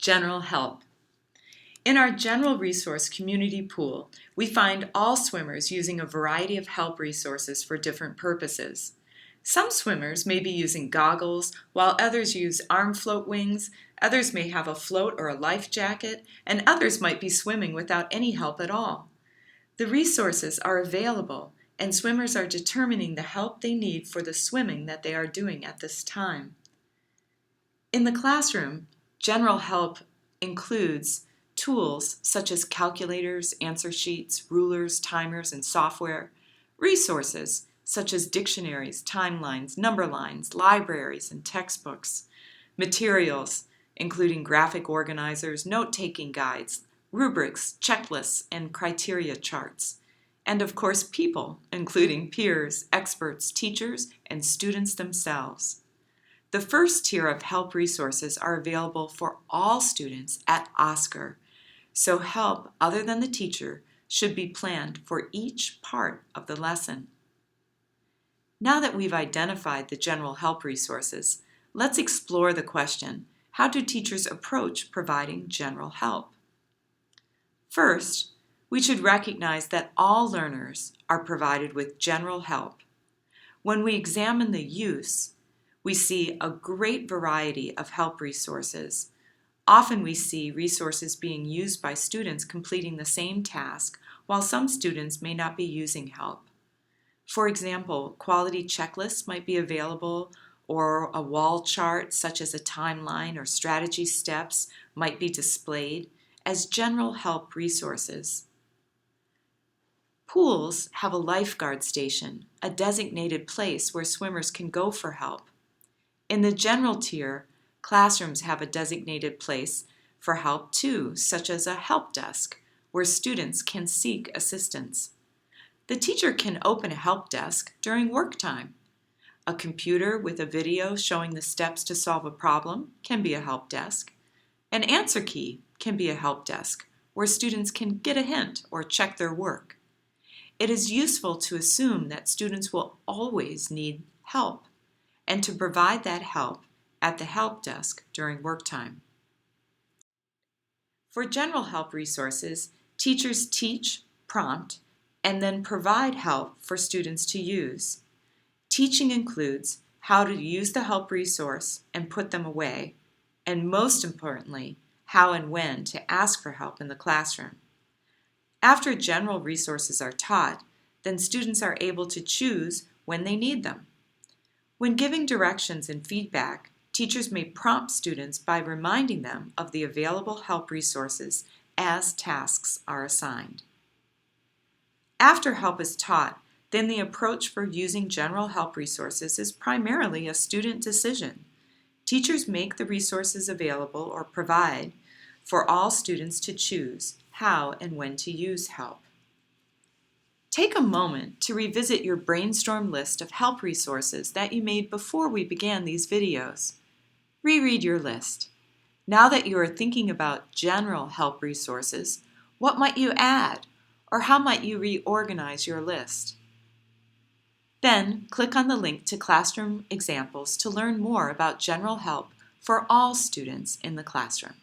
General help. In our general resource community pool, we find all swimmers using a variety of help resources for different purposes. Some swimmers may be using goggles, while others use arm float wings, others may have a float or a life jacket, and others might be swimming without any help at all. The resources are available, and swimmers are determining the help they need for the swimming that they are doing at this time. In the classroom, general help includes tools such as calculators, answer sheets, rulers, timers, and software, resources such as dictionaries, timelines, number lines, libraries, and textbooks, materials including graphic organizers, note-taking guides, rubrics, checklists, and criteria charts, and of course people, including peers, experts, teachers, and students themselves. The first tier of help resources are available for all students at Oscar, so help other than the teacher should be planned for each part of the lesson. Now that we've identified the general help resources, let's explore the question, how do teachers approach providing general help? First, we should recognize that all learners are provided with general help. When we examine the use, we see a great variety of help resources. Often we see resources being used by students completing the same task, while some students may not be using help. For example, quality checklists might be available, or a wall chart such as a timeline or strategy steps might be displayed as general help resources. Pools have a lifeguard station, a designated place where swimmers can go for help. In the general tier, classrooms have a designated place for help too, such as a help desk, where students can seek assistance. The teacher can open a help desk during work time. A computer with a video showing the steps to solve a problem can be a help desk. An answer key can be a help desk, where students can get a hint or check their work. It is useful to assume that students will always need help, and to provide that help at the help desk during work time. For general help resources, teachers teach, prompt, and then provide help for students to use. Teaching includes how to use the help resource and put them away, and most importantly, how and when to ask for help in the classroom. After general resources are taught, then students are able to choose when they need them. When giving directions and feedback, teachers may prompt students by reminding them of the available help resources as tasks are assigned. After help is taught, then the approach for using general help resources is primarily a student decision. Teachers make the resources available or provide for all students to choose how and when to use help. Take a moment to revisit your brainstorm list of help resources that you made before we began these videos. Reread your list. Now that you are thinking about general help resources, what might you add, or how might you reorganize your list? Then, click on the link to classroom examples to learn more about general help for all students in the classroom.